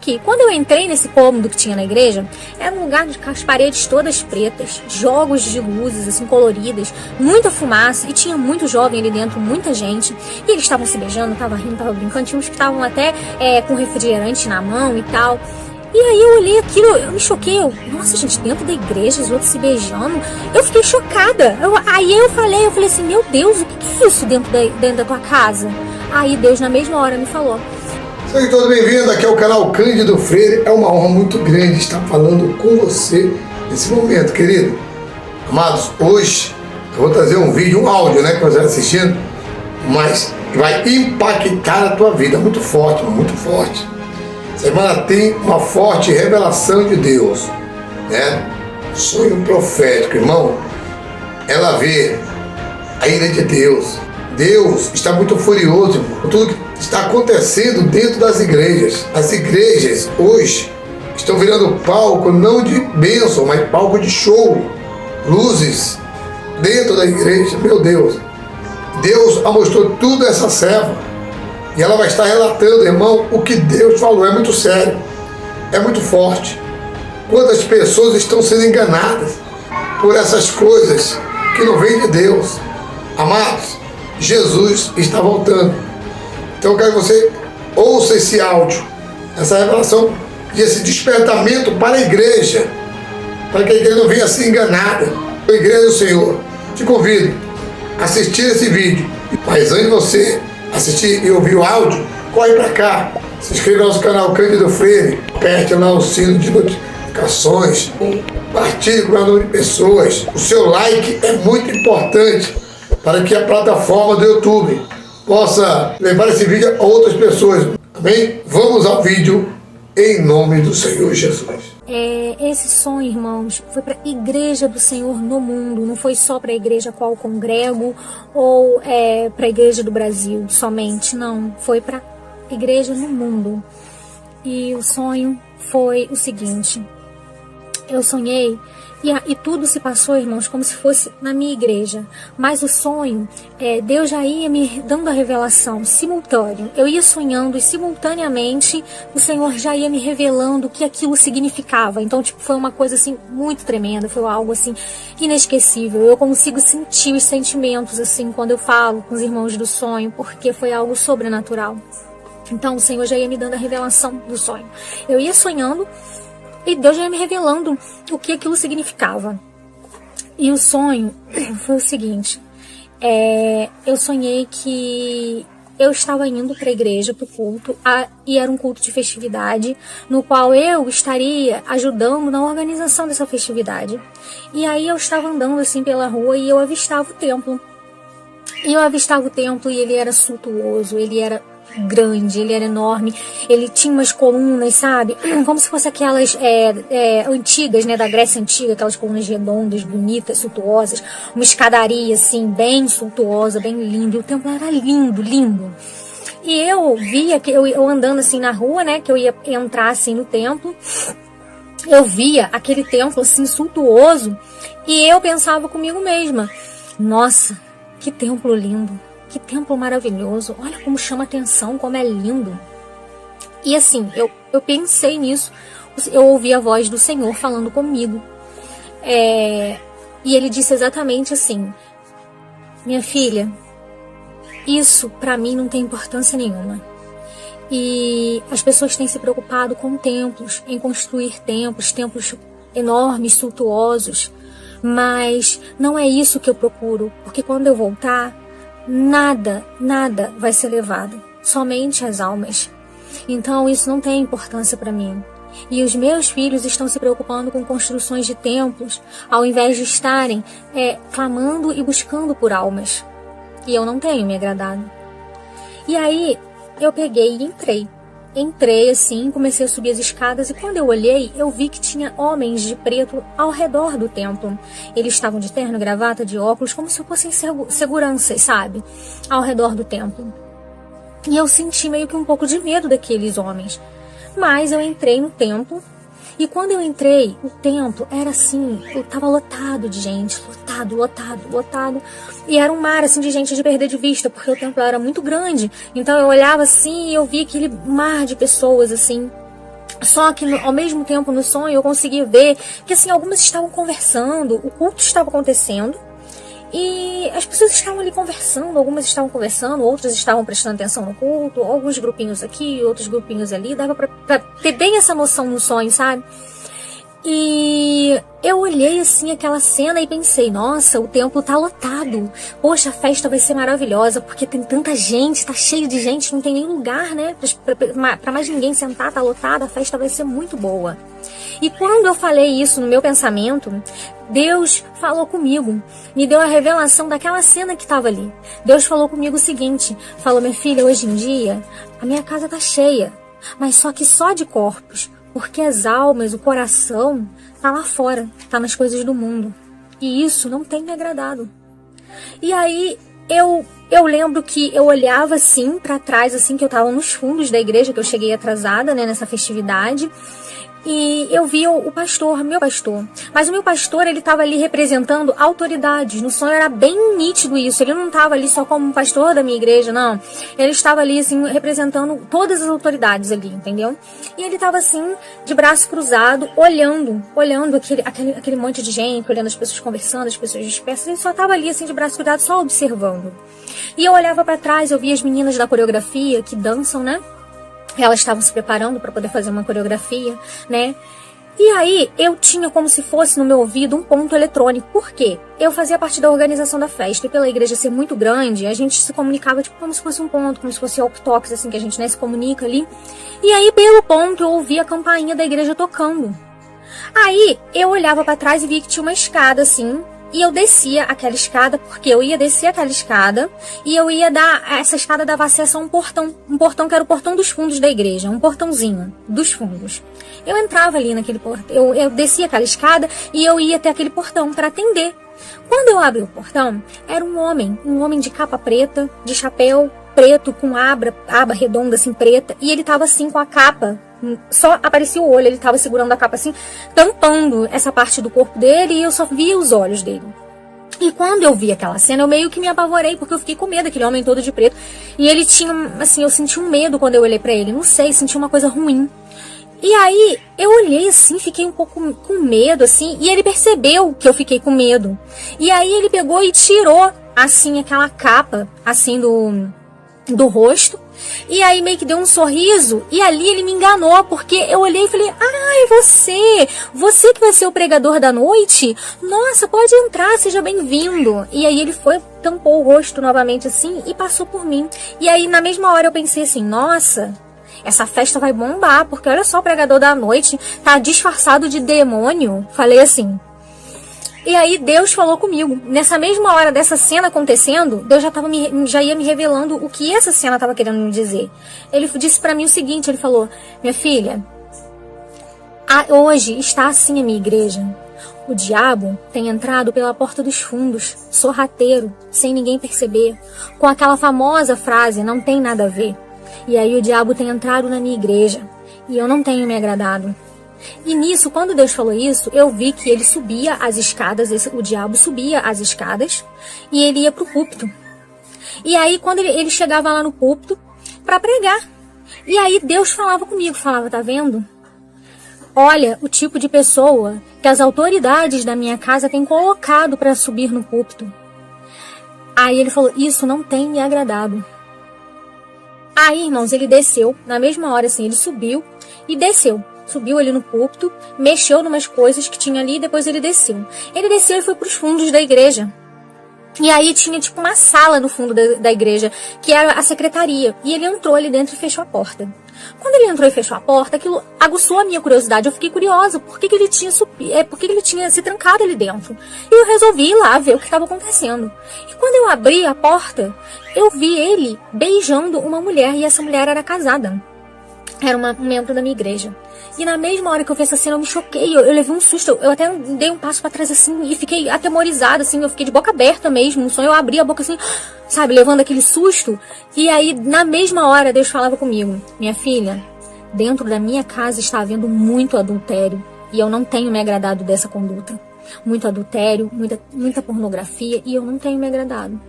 aqui. Quando eu entrei nesse cômodo que tinha na igreja, era um lugar com as paredes todas pretas, jogos de luzes assim coloridas, muita fumaça, e tinha muito jovem ali dentro, muita gente, e eles estavam se beijando, estavam rindo, estavam brincando, tinha uns que estavam até com refrigerante na mão e tal. E aí eu olhei aquilo, eu me choquei, nossa gente, dentro da igreja, os outros se beijando, eu fiquei chocada. Aí eu falei assim, meu Deus, o que é isso dentro da tua casa? Aí Deus na mesma hora me falou. Seja todo bem-vindo, aqui é o canal Cândido Freire. É uma honra muito grande estar falando com você nesse momento, querido. Amados, hoje eu vou trazer um vídeo, um áudio, que você está assistindo, mas vai impactar a tua vida, muito forte, muito forte. Semana tem uma forte revelação de Deus, Sonho profético, irmão. Ela vê a ira de Deus. Deus está muito furioso com tudo que está acontecendo dentro das igrejas. As igrejas hoje estão virando palco não de bênção, mas palco de show. Luzes dentro da igreja, meu Deus. Deus mostrou tudo a essa serva. E ela vai estar relatando, irmão, o que Deus falou. É muito sério, é muito forte. Quantas pessoas estão sendo enganadas por essas coisas que não vêm de Deus. Amados, Jesus está voltando. Então eu quero que você ouça esse áudio, essa revelação e esse despertamento para a igreja, para que a igreja não venha ser enganada. A igreja do Senhor, te convido a assistir esse vídeo. Mas antes de você assistir e ouvir o áudio, corre para cá, se inscreva no nosso canal Cândido Freire, aperte lá o sino de notificações, compartilhe com o número de pessoas. O seu like é muito importante para que a plataforma do YouTube possa levar esse vídeo a outras pessoas. Amém? Vamos ao vídeo em nome do Senhor Jesus. Esse sonho, irmãos, foi para a igreja do Senhor no mundo, não foi só para a igreja a qual eu congrego ou para a igreja do Brasil somente, não, foi para a igreja no mundo. E o sonho foi o seguinte: eu sonhei e tudo se passou, irmãos, como se fosse na minha igreja. Mas o sonho, Deus já ia me dando a revelação simultâneo. Eu ia sonhando e simultaneamente o Senhor já ia me revelando o que aquilo significava. Então, foi uma coisa assim muito tremenda, foi algo assim inesquecível. Eu consigo sentir os sentimentos assim quando eu falo com os irmãos do sonho, porque foi algo sobrenatural. Então, o Senhor já ia me dando a revelação do sonho. Eu ia sonhando e Deus já ia me revelando o que aquilo significava. E o sonho foi o seguinte: eu sonhei que eu estava indo para a igreja, para o culto, e era um culto de festividade, no qual eu estaria ajudando na organização dessa festividade. E aí eu estava andando assim pela rua e eu avistava o templo. E eu avistava o templo e ele era suntuoso, ele era grande, ele era enorme, ele tinha umas colunas, sabe, como se fossem aquelas antigas, da Grécia Antiga, aquelas colunas redondas, bonitas, suntuosas, uma escadaria assim, bem suntuosa, bem linda, e o templo era lindo, lindo. E eu via, que eu andando assim na rua, que eu ia entrar assim no templo, eu via aquele templo assim suntuoso, e eu pensava comigo mesma: nossa, que templo lindo, que templo maravilhoso, olha como chama atenção, como é lindo. E assim, eu pensei nisso, eu ouvi a voz do Senhor falando comigo. E ele disse exatamente assim: minha filha, isso pra mim não tem importância nenhuma. E as pessoas têm se preocupado com templos, em construir templos enormes, suntuosos, mas não é isso que eu procuro, porque quando eu voltar, nada vai ser levado, somente as almas. Então isso não tem importância para mim. E os meus filhos estão se preocupando com construções de templos, ao invés de estarem clamando e buscando por almas. E eu não tenho me agradado. E aí eu peguei e entrei assim, comecei a subir as escadas, e quando eu olhei, eu vi que tinha homens de preto ao redor do templo. Eles estavam de terno, gravata, de óculos, como se fossem seguranças, sabe? Ao redor do templo. E eu senti meio que um pouco de medo daqueles homens. Mas eu entrei no templo, e quando eu entrei, o templo era assim, estava lotado de gente, lotado. E era um mar assim de gente de perder de vista, porque o templo era muito grande. Então eu olhava assim e eu via aquele mar de pessoas assim. Só que ao mesmo tempo no sonho eu consegui ver que assim, algumas estavam conversando, o culto estava acontecendo e as pessoas estavam ali conversando, algumas estavam conversando, outras estavam prestando atenção no culto, alguns grupinhos aqui, outros grupinhos ali, dava pra ter bem essa noção no sonho, sabe? E eu olhei assim aquela cena e pensei, nossa, o templo tá lotado. Poxa, a festa vai ser maravilhosa, porque tem tanta gente, tá cheio de gente, não tem nem lugar, né? Pra mais ninguém sentar, tá lotado, a festa vai ser muito boa. E quando eu falei isso no meu pensamento, Deus falou comigo, me deu a revelação daquela cena que estava ali. Deus falou comigo o seguinte, falou, minha filha, hoje em dia, a minha casa tá cheia, mas só que só de corpos. Porque as almas, o coração, tá lá fora, tá nas coisas do mundo. E isso não tem me agradado. E aí, eu lembro que eu olhava assim pra trás, assim, que eu tava nos fundos da igreja, que eu cheguei atrasada, né, nessa festividade. E eu vi o pastor, meu pastor. Mas o meu pastor, ele estava ali representando autoridades. No sonho era bem nítido isso. Ele não estava ali só como um pastor da minha igreja, não. Ele estava ali, assim, representando todas as autoridades ali, entendeu? E ele estava, assim, de braço cruzado, olhando aquele monte de gente, olhando as pessoas conversando, as pessoas dispersas. Ele só estava ali, assim, de braço cruzado, só observando. E eu olhava para trás, eu via as meninas da coreografia que dançam, né? Elas estavam se preparando para poder fazer uma coreografia, né? E aí, eu tinha como se fosse no meu ouvido um ponto eletrônico. Por quê? Eu fazia parte da organização da festa. E pela igreja ser muito grande, a gente se comunicava tipo como se fosse um ponto, como se fosse walkie-talkies, assim, que a gente, né, se comunica ali. E aí, pelo ponto, eu ouvia a campainha da igreja tocando. Aí, eu olhava para trás e via que tinha uma escada, assim, e eu descia aquela escada, porque eu ia descer aquela escada, e eu ia essa escada dava acesso a um portão que era o portão dos fundos da igreja, um portãozinho dos fundos. Eu entrava ali naquele portão, eu descia aquela escada e eu ia até aquele portão para atender. Quando eu abri o portão, era um homem de capa preta, de chapéu preto, com aba redonda assim preta, e ele tava assim com a capa, só aparecia o olho, ele tava segurando a capa assim, tampando essa parte do corpo dele, e eu só via os olhos dele. E quando eu vi aquela cena, eu meio que me apavorei, porque eu fiquei com medo, aquele homem todo de preto. E ele tinha, assim, eu senti um medo quando eu olhei pra ele, não sei, senti uma coisa ruim. E aí, eu olhei assim, fiquei um pouco com medo, assim, e ele percebeu que eu fiquei com medo. E aí ele pegou e tirou, assim, aquela capa, assim, do rosto, e aí meio que deu um sorriso, e ali ele me enganou, porque eu olhei e falei, você que vai ser o pregador da noite? Nossa, pode entrar, seja bem-vindo. E aí ele foi, tampou o rosto novamente assim, e passou por mim. E aí na mesma hora eu pensei assim, nossa, essa festa vai bombar, porque olha só, o pregador da noite tá disfarçado de demônio. Falei assim. E aí Deus falou comigo. Nessa mesma hora dessa cena acontecendo, Deus já ia me revelando o que essa cena estava querendo me dizer. Ele disse para mim o seguinte, ele falou, minha filha, hoje está assim a minha igreja. O diabo tem entrado pela porta dos fundos, sorrateiro, sem ninguém perceber, com aquela famosa frase, não tem nada a ver. E aí o diabo tem entrado na minha igreja, e eu não tenho me agradado. E nisso, quando Deus falou isso, eu vi que ele subia as escadas, o diabo subia as escadas e ele ia pro púlpito. E aí, quando ele chegava lá no púlpito para pregar, e aí Deus falava comigo, falava, tá vendo? Olha o tipo de pessoa que as autoridades da minha casa têm colocado para subir no púlpito. Aí ele falou, isso não tem me agradado. Aí, irmãos, ele desceu, na mesma hora assim, ele subiu e desceu. Subiu ali no púlpito, mexeu numas coisas que tinha ali e depois ele desceu. Ele desceu e foi para os fundos da igreja. E aí tinha tipo uma sala no fundo da igreja, que era a secretaria. E ele entrou ali dentro e fechou a porta. Quando ele entrou e fechou a porta, aquilo aguçou a minha curiosidade. Eu fiquei curiosa, por que ele tinha se trancado ali dentro? E eu resolvi ir lá ver o que estava acontecendo. E quando eu abri a porta, eu vi ele beijando uma mulher, e essa mulher era casada. Era um membro da minha igreja. E na mesma hora que eu vi essa cena, eu me choquei, eu levei um susto, eu até dei um passo pra trás assim, e fiquei atemorizada, assim, eu fiquei de boca aberta mesmo, no sonho eu abri a boca assim, sabe, levando aquele susto. E aí, na mesma hora, Deus falava comigo, minha filha, dentro da minha casa está havendo muito adultério, e eu não tenho me agradado dessa conduta. Muito adultério, muita pornografia, e eu não tenho me agradado.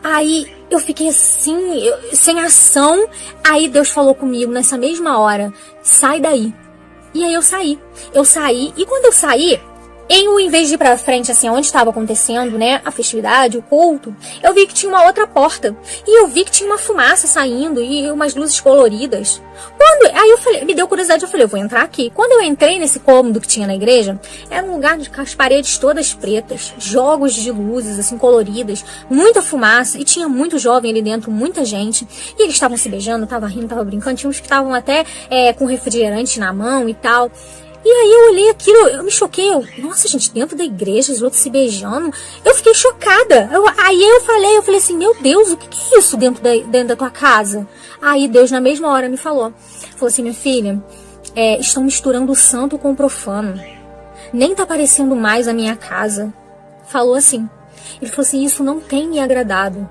Aí eu fiquei assim, sem ação. Aí Deus falou comigo nessa mesma hora: sai daí. E aí eu saí. E quando eu saí, em vez de ir pra frente, assim, onde estava acontecendo, né, a festividade, o culto, eu vi que tinha uma outra porta. E eu vi que tinha uma fumaça saindo e umas luzes coloridas. Aí eu falei, me deu curiosidade, eu falei, eu vou entrar aqui. Quando eu entrei nesse cômodo que tinha na igreja, era um lugar com as paredes todas pretas, jogos de luzes, assim, coloridas, muita fumaça, e tinha muito jovem ali dentro, muita gente. E eles estavam se beijando, estavam rindo, estavam brincando, tinha uns que estavam até com refrigerante na mão e tal. E aí eu olhei aquilo, eu me choquei. Nossa, gente, dentro da igreja, os outros se beijando. Eu fiquei chocada. Aí eu falei assim, meu Deus, o que é isso dentro da tua casa? Aí Deus, na mesma hora, me falou assim, minha filha, estão misturando o santo com o profano. Nem tá parecendo mais a minha casa. Falou assim. Ele falou assim, isso não tem me agradado.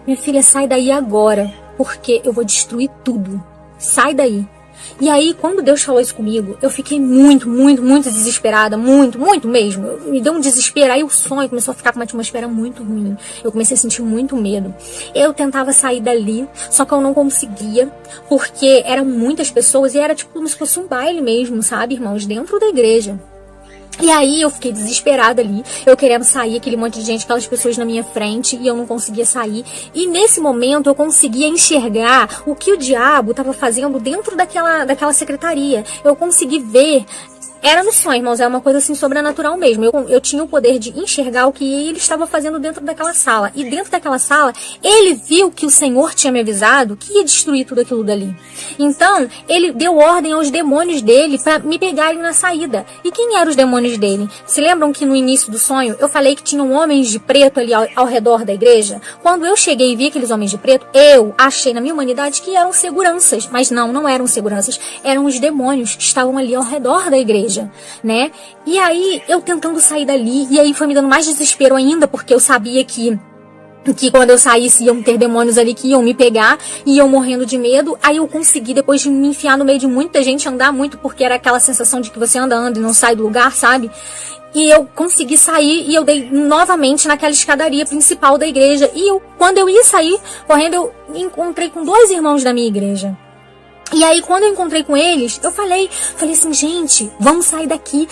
Minha filha, sai daí agora, porque eu vou destruir tudo. Sai daí. E aí, quando Deus falou isso comigo, eu fiquei muito desesperada, muito mesmo. Me deu um desespero, aí o sonho começou a ficar com uma atmosfera muito ruim. Eu comecei a sentir muito medo. Eu tentava sair dali, só que eu não conseguia, porque eram muitas pessoas e era tipo como se fosse um baile mesmo, sabe, irmãos, dentro da igreja. E aí eu fiquei desesperada ali, eu querendo sair, aquele monte de gente, aquelas pessoas na minha frente, e eu não conseguia sair. E nesse momento eu conseguia enxergar o que o diabo estava fazendo dentro daquela secretaria. Eu consegui ver. Era no sonho, irmãos, é uma coisa assim sobrenatural mesmo. Eu tinha o poder de enxergar o que ele estava fazendo dentro daquela sala. E dentro daquela sala, ele viu que o Senhor tinha me avisado que ia destruir tudo aquilo dali. Então, ele deu ordem aos demônios dele para me pegarem na saída. E quem eram os demônios dele? Se lembram que no início do sonho eu falei que tinham homens de preto ali ao redor da igreja? Quando eu cheguei e vi aqueles homens de preto, eu achei na minha humanidade que eram seguranças. Mas não eram seguranças. Eram os demônios que estavam ali ao redor da igreja. Né? E aí eu tentando sair dali, e aí foi me dando mais desespero ainda, porque eu sabia que quando eu saísse iam ter demônios ali que iam me pegar, e eu morrendo de medo. Aí eu consegui, depois de me enfiar no meio de muita gente, andar muito, porque era aquela sensação de que você anda e não sai do lugar, sabe? E eu consegui sair, e eu dei novamente naquela escadaria principal da igreja. E quando eu ia sair correndo, eu me encontrei com 2 irmãos da minha igreja. E aí, quando eu encontrei com eles, eu falei assim, gente, vamos sair daqui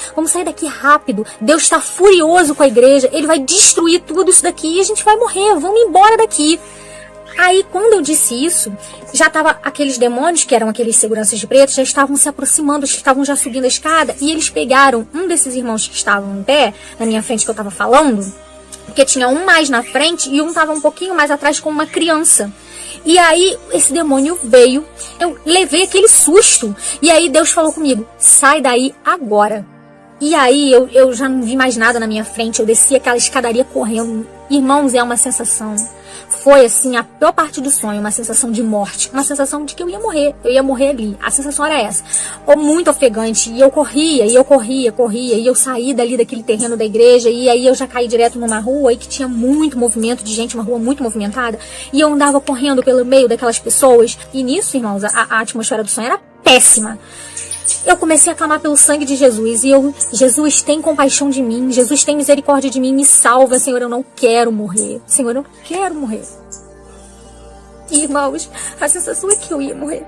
rápido. Deus está furioso com a igreja, ele vai destruir tudo isso daqui e a gente vai morrer, vamos embora daqui. Aí, quando eu disse isso, já tava aqueles demônios, que eram aqueles seguranças de preto, já estavam se aproximando, estavam já subindo a escada, e eles pegaram um desses irmãos que estavam em pé, na minha frente que eu tava falando, porque tinha um mais na frente e um tava um pouquinho mais atrás com uma criança. E aí, esse demônio veio, eu levei aquele susto, e aí Deus falou comigo, sai daí agora. E aí, eu já não vi mais nada na minha frente, eu desci aquela escadaria correndo. Irmãos, é uma sensação, foi assim, a pior parte do sonho, uma sensação de morte, uma sensação de que eu ia morrer ali, a sensação era essa, muito ofegante, e eu corria, e eu saí dali daquele terreno da igreja, e aí eu já caí direto numa rua aí que tinha muito movimento de gente, uma rua muito movimentada, e eu andava correndo pelo meio daquelas pessoas, e nisso, irmãos, a atmosfera do sonho era péssima. Eu comecei a clamar pelo sangue de Jesus, e Jesus, tem compaixão de mim, Jesus, tem misericórdia de mim, me salva, Senhor, eu não quero morrer, Senhor, eu não quero morrer. E, irmãos, a sensação é que eu ia morrer.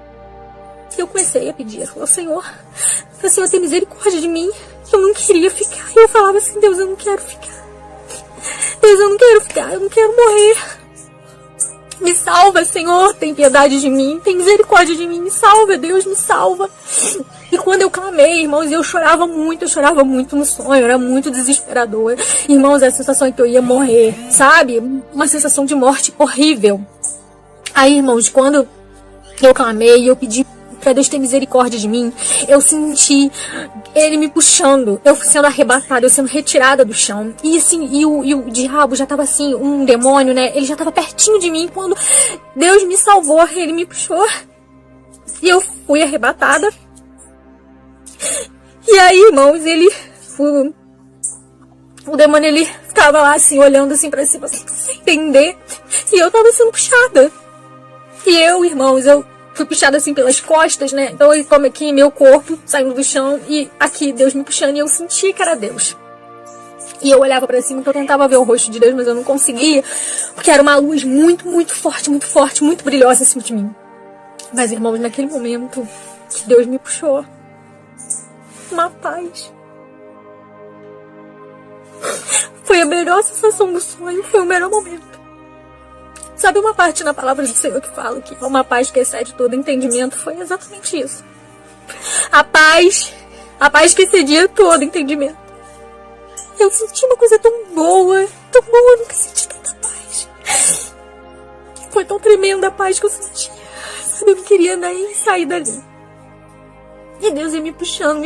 E eu comecei a pedir, ao Senhor, tem misericórdia de mim, eu não queria ficar. E eu falava assim, Deus, eu não quero ficar. Deus, eu não quero ficar, eu não quero morrer. Me salva, Senhor, tem piedade de mim, tem misericórdia de mim, me salva, Deus, me salva. E quando eu clamei, irmãos, eu chorava muito no sonho, era muito desesperador. Irmãos, a sensação é que eu ia morrer, sabe? Uma sensação de morte horrível. Aí, irmãos, quando eu clamei, eu pedi pra Deus ter misericórdia de mim, eu senti ele me puxando, eu sendo arrebatada, eu sendo retirada do chão. E assim, e o diabo já tava assim, um demônio, né? Ele já tava pertinho de mim. Quando Deus me salvou, ele me puxou. E eu fui arrebatada. E aí, irmãos, o demônio, ele tava lá assim, olhando assim pra cima, sem entender. E eu tava sendo puxada. E eu, irmãos, eu fui puxada assim pelas costas, né? Então, como aqui, meu corpo saindo do chão, e aqui Deus me puxando, e eu senti que era Deus. E eu olhava pra cima, então eu tentava ver o rosto de Deus, mas eu não conseguia, porque era uma luz muito, muito forte, muito brilhosa em cima de mim. Mas, irmãos, naquele momento que Deus me puxou, uma paz. Foi a melhor sensação do sonho, foi o melhor momento. Sabe uma parte na palavra do Senhor que fala que é uma paz que excede todo entendimento? Foi exatamente isso. A paz que excedia todo entendimento. Eu senti uma coisa tão boa, eu nunca senti tanta paz. Foi tão tremenda a paz que eu sentia. Eu não queria nem sair dali. E Deus ia me puxando.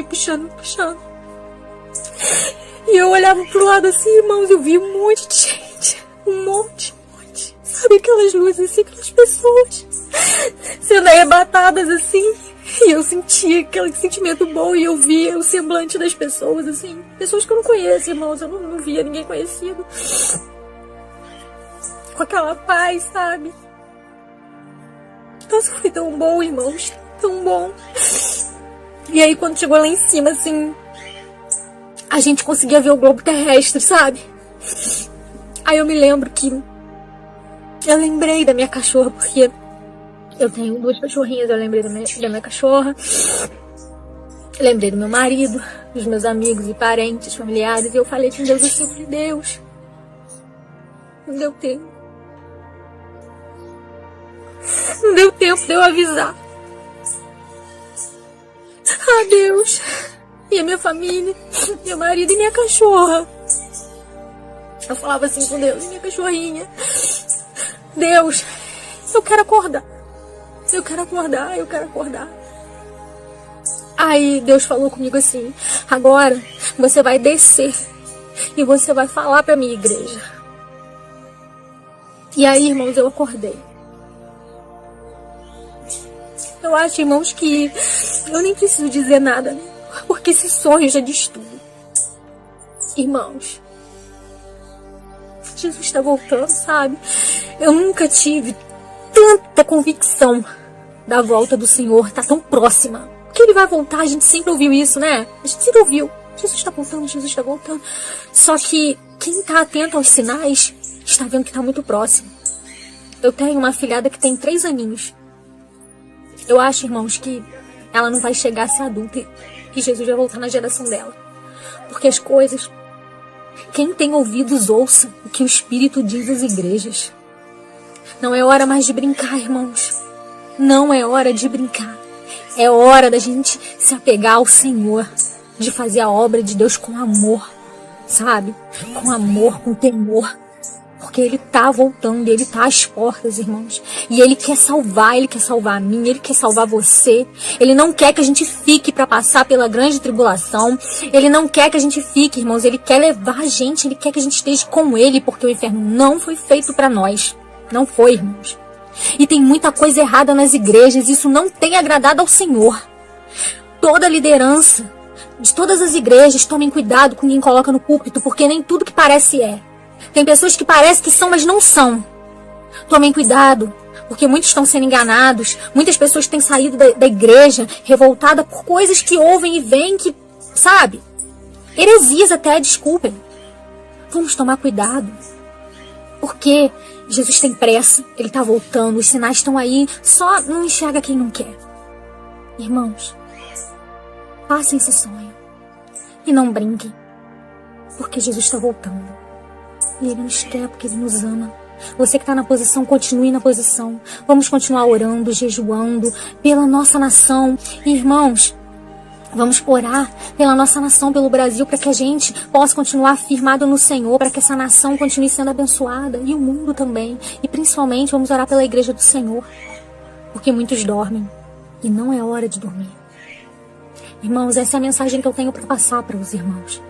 E eu olhava pro lado assim, irmãos, eu vi um monte de gente. Um monte. Sabe aquelas luzes assim, aquelas pessoas sendo arrebatadas assim. E eu sentia aquele sentimento bom e eu via o semblante das pessoas, assim. Pessoas que eu não conheço, irmãos, eu não via ninguém conhecido. Com aquela paz, sabe? Nossa, foi tão bom, irmãos, tão bom. E aí quando chegou lá em cima, assim, a gente conseguia ver o globo terrestre, sabe? Aí eu me lembro que eu lembrei da minha cachorra, porque eu tenho 2 cachorrinhas, eu lembrei da minha cachorra, eu lembrei do meu marido, dos meus amigos e parentes, familiares, e eu falei com Deus assim, falei, Deus, não deu tempo. Não deu tempo de eu avisar. Ah, Deus, e a minha família, meu marido e minha cachorra. Eu falava assim com Deus, minha cachorrinha, Deus, eu quero acordar. Eu quero acordar. Aí Deus falou comigo assim, agora você vai descer e você vai falar pra minha igreja. E aí, irmãos, eu acordei. Eu acho, irmãos, que eu nem preciso dizer nada, né? Porque esse sonho já diz tudo. Irmãos, Jesus está voltando, sabe? Eu nunca tive tanta convicção da volta do Senhor, tá tão próxima. Que Ele vai voltar, a gente sempre ouviu isso, né? A gente sempre ouviu. Jesus está voltando. Só que quem tá atento aos sinais está vendo que tá muito próximo. Eu tenho uma filhada que tem 3 aninhos. Eu acho, irmãos, que ela não vai chegar a ser adulta e Jesus vai voltar na geração dela. Porque as coisas... Quem tem ouvidos, ouça o que o Espírito diz às igrejas. Não é hora mais de brincar, irmãos. Não é hora de brincar. É hora da gente se apegar ao Senhor. De fazer a obra de Deus com amor. Sabe? Com amor, com temor. Porque Ele tá voltando, Ele tá às portas, irmãos. E Ele quer salvar a mim, Ele quer salvar você. Ele não quer que a gente fique para passar pela grande tribulação. Ele não quer que a gente fique, irmãos. Ele quer levar a gente, Ele quer que a gente esteja com Ele, porque o inferno não foi feito para nós. Não foi, irmãos. E tem muita coisa errada nas igrejas, isso não tem agradado ao Senhor. Toda a liderança de todas as igrejas, tomem cuidado com quem coloca no púlpito, porque nem tudo que parece é. Tem pessoas que parecem que são, mas não são. Tomem cuidado, porque muitos estão sendo enganados. Muitas pessoas têm saído da igreja revoltada por coisas que ouvem e veem que, sabe, heresias até, desculpem. Vamos tomar cuidado, porque Jesus tem pressa, Ele está voltando, os sinais estão aí, só não enxerga quem não quer. Irmãos, passem esse sonho e não brinquem, porque Jesus está voltando. E Ele nos quer porque Ele nos ama. Você que está na posição, continue na posição. Vamos continuar orando, jejuando pela nossa nação. E, irmãos, vamos orar pela nossa nação, pelo Brasil, para que a gente possa continuar firmado no Senhor, para que essa nação continue sendo abençoada. E o mundo também. E principalmente vamos orar pela igreja do Senhor. Porque muitos dormem. E não é hora de dormir. Irmãos, essa é a mensagem que eu tenho para passar para os irmãos.